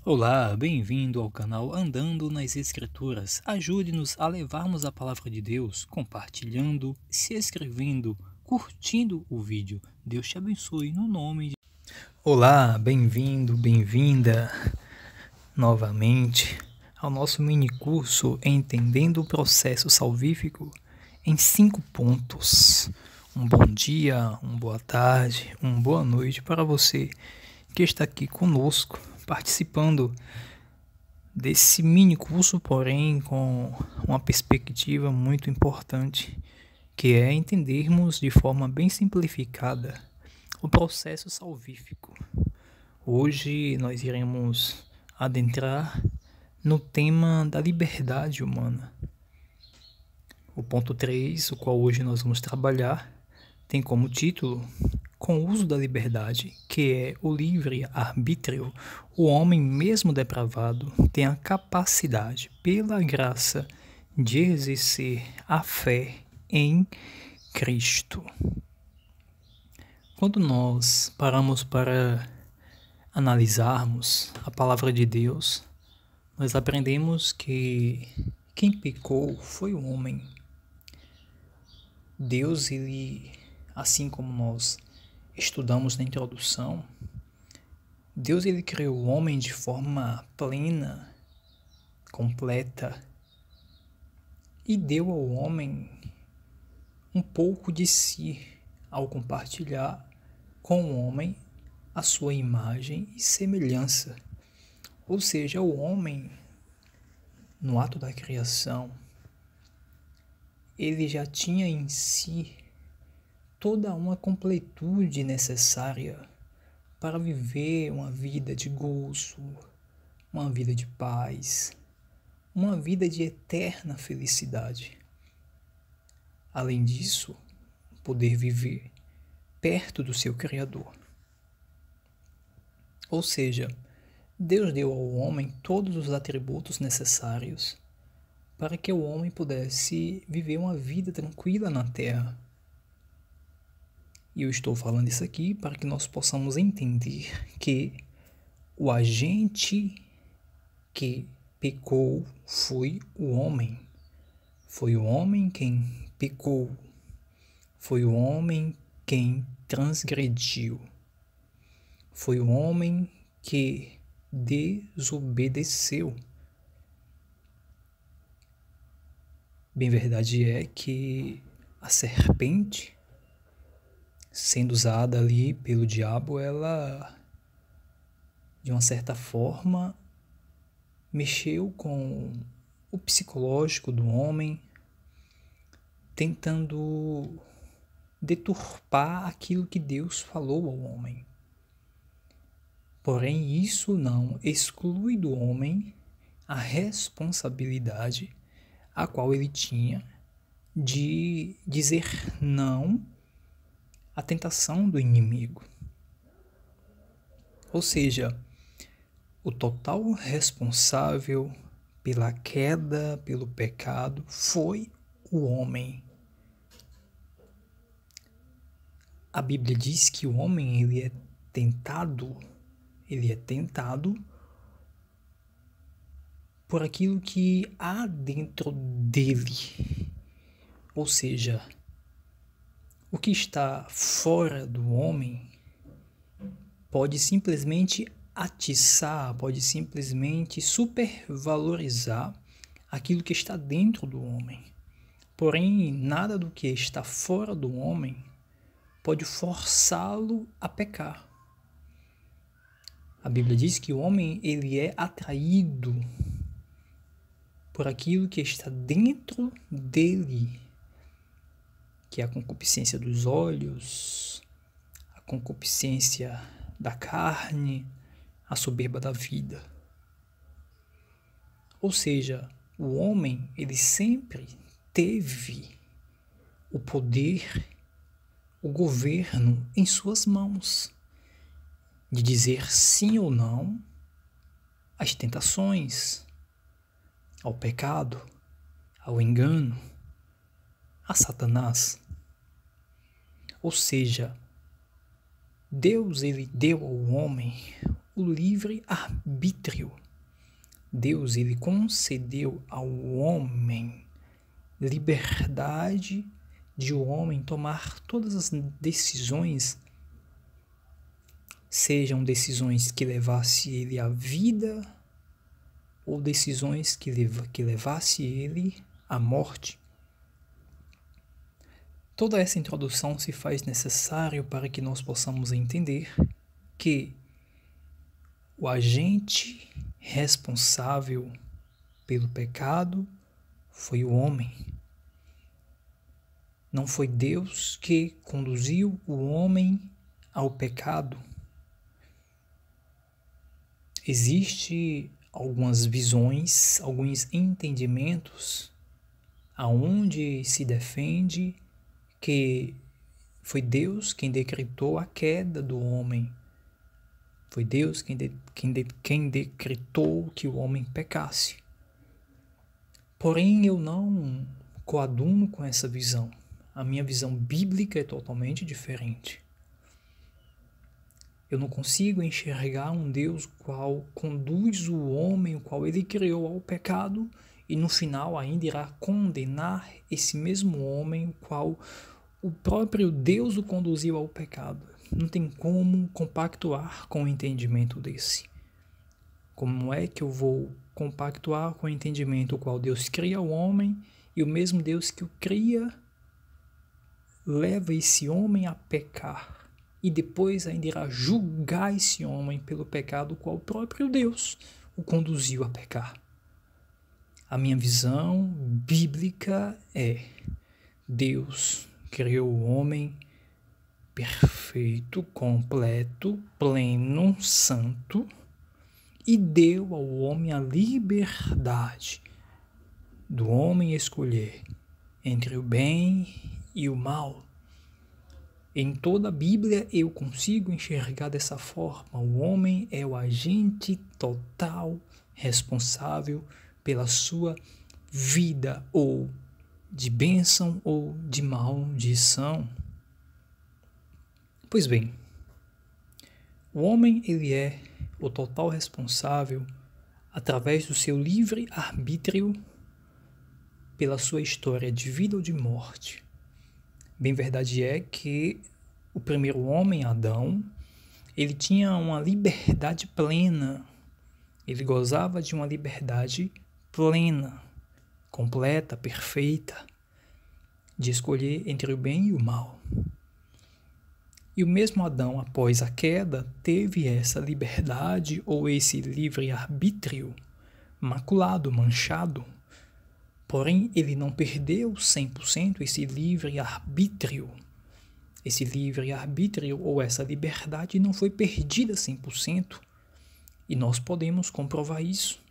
Olá, bem-vindo ao canal Andando nas Escrituras. Ajude-nos a levarmos a palavra de Deus, compartilhando, se inscrevendo, curtindo o vídeo. Deus te abençoe no nome de... Olá, bem-vindo, bem-vinda novamente ao nosso mini curso Entendendo o Processo Salvífico em 5 pontos. Um bom dia, uma boa tarde, uma boa noite para você que está aqui conosco, participando desse mini curso, porém com uma perspectiva muito importante, que é entendermos de forma bem simplificada o processo salvífico. Hoje nós iremos adentrar no tema da liberdade humana. O ponto 3, o qual hoje nós vamos trabalhar, tem como título: com o uso da liberdade, que é o livre-arbítrio, o homem, mesmo depravado, tem a capacidade, pela graça, de exercer a fé em Cristo. Quando nós paramos para analisarmos a palavra de Deus, nós aprendemos que quem pecou foi o homem. Deus, ele, assim como nós estudamos na introdução, Deus, ele criou o homem de forma plena, completa, e deu ao homem um pouco de si ao compartilhar com o homem a sua imagem e semelhança. Ou seja, o homem, no ato da criação, ele já tinha em si toda uma completude necessária para viver uma vida de gozo, uma vida de paz, uma vida de eterna felicidade. Além disso, poder viver perto do seu Criador. Ou seja, Deus deu ao homem todos os atributos necessários para que o homem pudesse viver uma vida tranquila na terra. E eu estou falando isso aqui para que nós possamos entender que o agente que pecou foi o homem. Foi o homem quem pecou. Foi o homem quem transgrediu. Foi o homem que desobedeceu. Bem, verdade é que a serpente, sendo usada ali pelo diabo, ela, de uma certa forma, mexeu com o psicológico do homem, tentando deturpar aquilo que Deus falou ao homem. Porém, isso não exclui do homem a responsabilidade a qual ele tinha de dizer não à tentação do inimigo. Ou seja, o total responsável pela queda, pelo pecado, foi o homem. A Bíblia diz que o homem ele é tentado por aquilo que há dentro dele. Ou seja, o que está fora do homem pode simplesmente atiçar, pode simplesmente supervalorizar aquilo que está dentro do homem. Porém, nada do que está fora do homem pode forçá-lo a pecar. A Bíblia diz que o homem ele é atraído por aquilo que está dentro dele, que é a concupiscência dos olhos, a concupiscência da carne, a soberba da vida. Ou seja, o homem ele sempre teve o poder, o governo em suas mãos, de dizer sim ou não às tentações, ao pecado, ao engano, a Satanás. Ou seja, Deus ele deu ao homem o livre-arbítrio. Deus, ele concedeu ao homem liberdade de o homem tomar todas as decisões, sejam decisões que levassem ele à vida ou decisões que levassem ele à morte. Toda essa introdução se faz necessário para que nós possamos entender que o agente responsável pelo pecado foi o homem. Não foi Deus que conduziu o homem ao pecado. Existem algumas visões, alguns entendimentos aonde se defende que foi Deus quem decretou a queda do homem. Foi Deus quem decretou que o homem pecasse. Porém, eu não coaduno com essa visão. A minha visão bíblica é totalmente diferente. Eu não consigo enxergar um Deus qual conduz o homem, o qual ele criou ao pecado, e no final ainda irá condenar esse mesmo homem, o qual o próprio Deus o conduziu ao pecado. Não tem como compactuar com o entendimento desse. Como é que eu vou compactuar com o entendimento o qual Deus cria o homem e o mesmo Deus que o cria leva esse homem a pecar e depois ainda irá julgar esse homem pelo pecado o qual o próprio Deus o conduziu a pecar? A minha visão bíblica é: Deus criou o homem perfeito, completo, pleno, santo, e deu ao homem a liberdade do homem escolher entre o bem e o mal. Em toda a Bíblia eu consigo enxergar dessa forma: o homem é o agente total responsável pela sua vida, ou de bênção ou de maldição. Pois bem, o homem ele é o total responsável, através do seu livre-arbítrio, pela sua história de vida ou de morte. Bem verdade é que o primeiro homem, Adão, ele tinha uma liberdade plena. Ele gozava de uma liberdade plena, completa, perfeita, de escolher entre o bem e o mal. E o mesmo Adão, após a queda, teve essa liberdade ou esse livre-arbítrio maculado, manchado. Porém, ele não perdeu 100% esse livre-arbítrio. Esse livre-arbítrio ou essa liberdade não foi perdida 100%. E nós podemos comprovar isso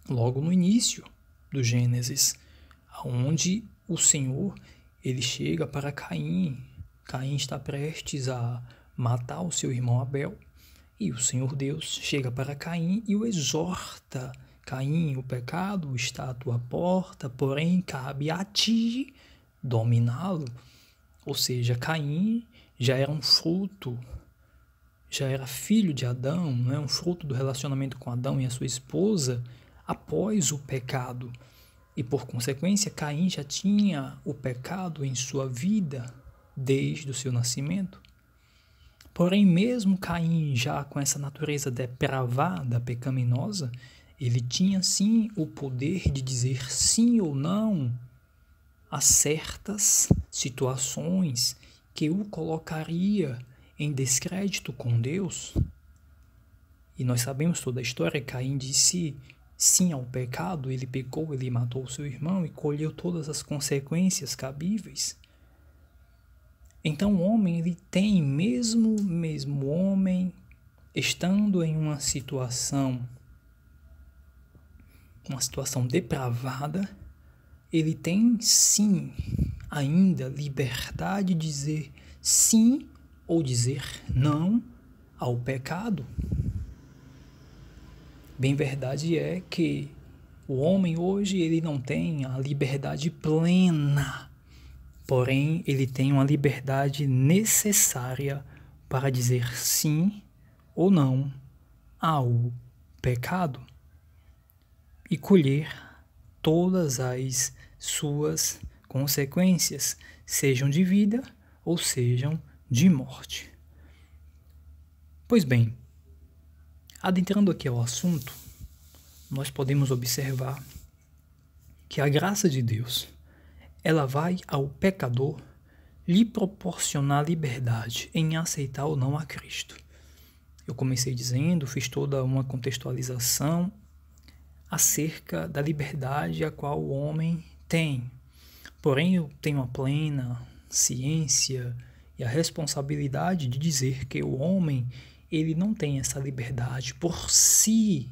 logo no início do Gênesis, onde o Senhor ele chega para Caim. Caim está prestes a matar o seu irmão Abel, e o Senhor Deus chega para Caim e o exorta: Caim, o pecado está à tua porta, porém cabe a ti dominá-lo. Ou seja, Caim já era um fruto, já era filho de Adão, não é? Um fruto do relacionamento com Adão e a sua esposa após o pecado. E por consequência, Caim já tinha o pecado em sua vida desde o seu nascimento. Porém, mesmo Caim já com essa natureza depravada, pecaminosa, ele tinha sim o poder de dizer sim ou não a certas situações que o colocaria em descrédito com Deus. E nós sabemos toda a história. Caim disse sim ao pecado, ele pecou, ele matou seu irmão e colheu todas as consequências cabíveis. Então o homem, ele tem, mesmo homem, estando em uma situação depravada, ele tem sim ainda liberdade de dizer sim ou dizer não ao pecado. Bem verdade é que o homem hoje ele não tem a liberdade plena, porém ele tem uma liberdade necessária para dizer sim ou não ao pecado e colher todas as suas consequências, sejam de vida ou sejam de morte. Pois bem, adentrando aqui ao assunto, nós podemos observar que a graça de Deus, ela vai ao pecador lhe proporcionar liberdade em aceitar ou não a Cristo. Eu comecei dizendo, fiz toda uma contextualização acerca da liberdade a qual o homem tem. Porém, eu tenho a plena ciência e a responsabilidade de dizer que o homem, ele não tem essa liberdade por si,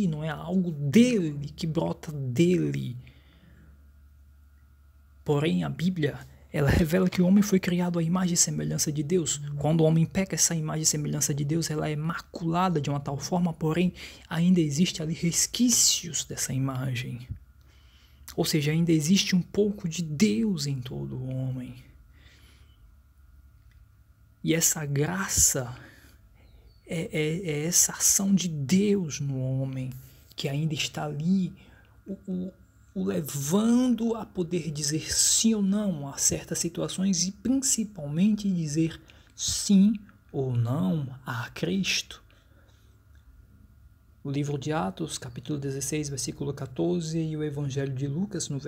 não é algo dele, que brota dele. Porém, a Bíblia, ela revela que o homem foi criado à imagem e semelhança de Deus. Quando o homem peca, essa imagem e semelhança de Deus, ela é maculada de uma tal forma, porém, ainda existe ali resquícios dessa imagem. Ou seja, ainda existe um pouco de Deus em todo o homem. E essa graça é essa ação de Deus no homem, que ainda está ali, o levando a poder dizer sim ou não a certas situações e principalmente dizer sim ou não a Cristo. O livro de Atos, capítulo 16, versículo 14, e o Evangelho de Lucas, no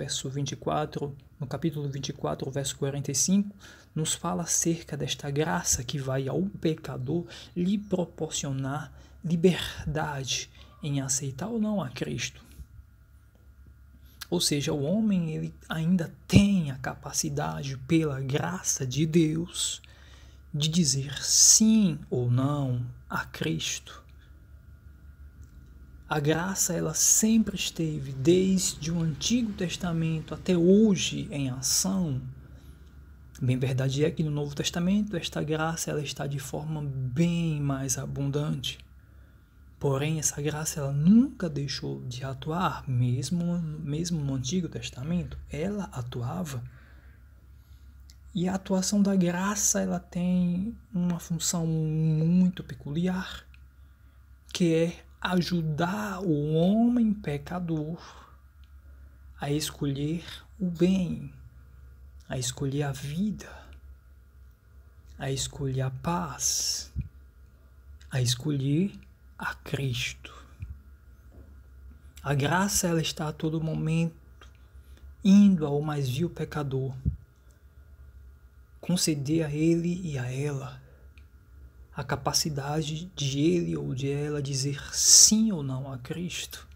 capítulo 24, verso 45, nos fala acerca desta graça que vai ao pecador lhe proporcionar liberdade em aceitar ou não a Cristo. Ou seja, o homem, ele ainda tem a capacidade, pela graça de Deus, de dizer sim ou não a Cristo. A graça, ela sempre esteve, desde o Antigo Testamento até hoje, em ação. Bem verdade é que no Novo Testamento, esta graça, ela está de forma bem mais abundante. Porém, essa graça, ela nunca deixou de atuar, mesmo no Antigo Testamento, ela atuava. E a atuação da graça, ela tem uma função muito peculiar, que é ajudar o homem pecador a escolher o bem, a escolher a vida, a escolher a paz, a escolher a Cristo. A graça, ela está a todo momento indo ao mais vil pecador, conceder a ele e a ela a capacidade de ele ou de ela dizer sim ou não a Cristo.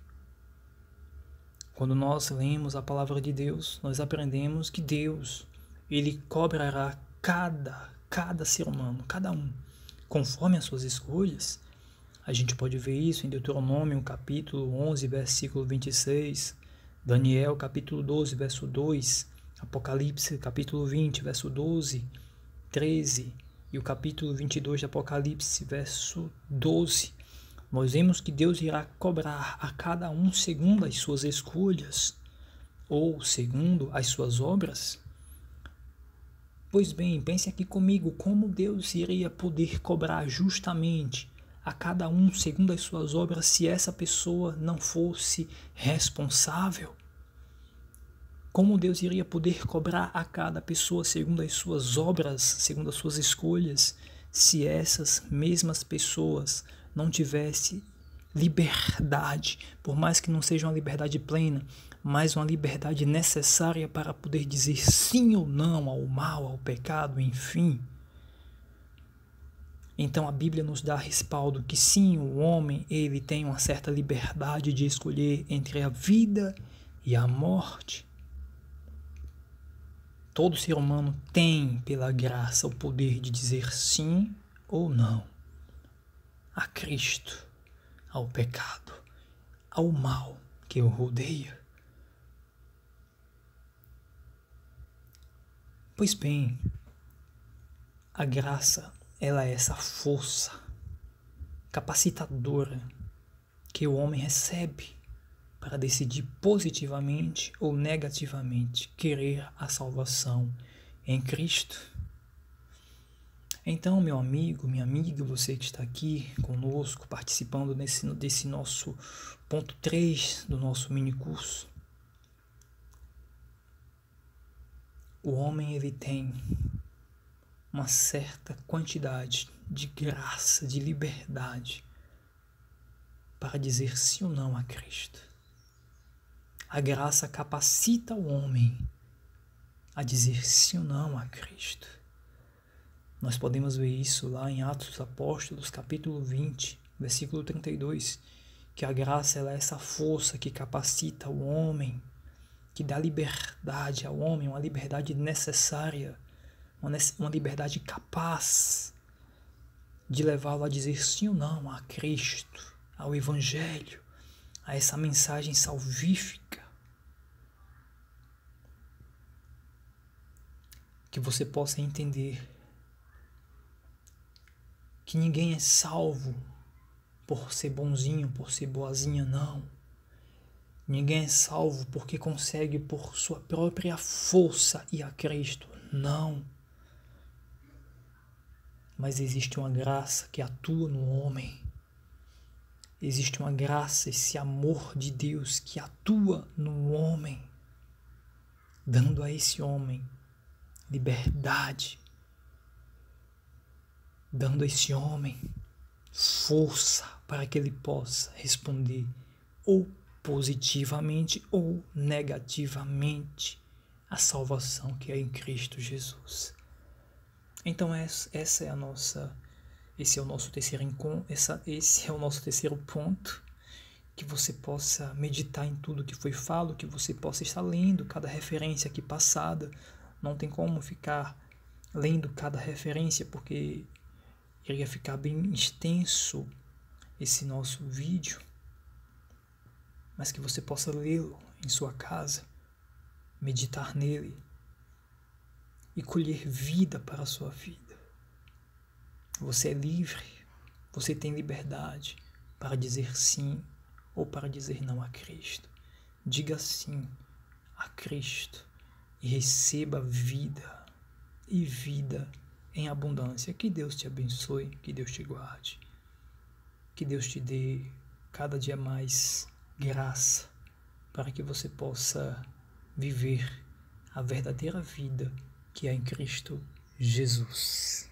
Quando nós lemos a palavra de Deus, nós aprendemos que Deus, ele cobrará cada ser humano, cada um, conforme as suas escolhas. A gente pode ver isso em Deuteronômio, capítulo 11, versículo 26, Daniel, capítulo 12, verso 2, Apocalipse, capítulo 20, verso 12, 13, e o capítulo 22 de Apocalipse, verso 12, nós vemos que Deus irá cobrar a cada um segundo as suas escolhas, ou segundo as suas obras. Pois bem, pense aqui comigo, como Deus iria poder cobrar justamente a cada um segundo as suas obras se essa pessoa não fosse responsável? Como Deus iria poder cobrar a cada pessoa segundo as suas obras, segundo as suas escolhas, se essas mesmas pessoas não tivessem liberdade, por mais que não seja uma liberdade plena, mas uma liberdade necessária para poder dizer sim ou não ao mal, ao pecado, enfim? Então a Bíblia nos dá respaldo que sim, o homem, ele tem uma certa liberdade de escolher entre a vida e a morte. Todo ser humano tem, pela graça, o poder de dizer sim ou não a Cristo, ao pecado, ao mal que o rodeia. Pois bem, a graça, ela é essa força capacitadora que o homem recebe para decidir positivamente ou negativamente querer a salvação em Cristo. Então, meu amigo, minha amiga, você que está aqui conosco, participando desse nosso ponto 3 do nosso mini curso, o homem ele tem uma certa quantidade de graça, de liberdade para dizer sim ou não a Cristo. A graça capacita o homem a dizer sim ou não a Cristo. Nós podemos ver isso lá em Atos dos Apóstolos, capítulo 20, versículo 32, que a graça ela é essa força que capacita o homem, que dá liberdade ao homem, uma liberdade necessária, uma liberdade capaz de levá-lo a dizer sim ou não a Cristo, ao Evangelho, a essa mensagem salvífica. Que você possa entender que ninguém é salvo por ser bonzinho, por ser boazinha, não. Ninguém é salvo porque consegue por sua própria força ir a Cristo, não. Mas existe uma graça que atua no homem. Existe uma graça, esse amor de Deus que atua no homem, dando a esse homem liberdade, dando a esse homem força para que ele possa responder ou positivamente ou negativamente à salvação que é em Cristo Jesus. Então esse é o nosso terceiro encontro, esse é o nosso terceiro ponto, que você possa meditar em tudo que foi falado, que você possa estar lendo cada referência aqui passada. Não tem como ficar lendo cada referência, porque iria ficar bem extenso esse nosso vídeo, mas que você possa lê-lo em sua casa, meditar nele e colher vida para a sua vida. Você é livre, você tem liberdade para dizer sim ou para dizer não a Cristo. Diga sim a Cristo e receba vida e vida em abundância. Que Deus te abençoe, que Deus te guarde, que Deus te dê cada dia mais graça para que você possa viver a verdadeira vida que é em Cristo Jesus.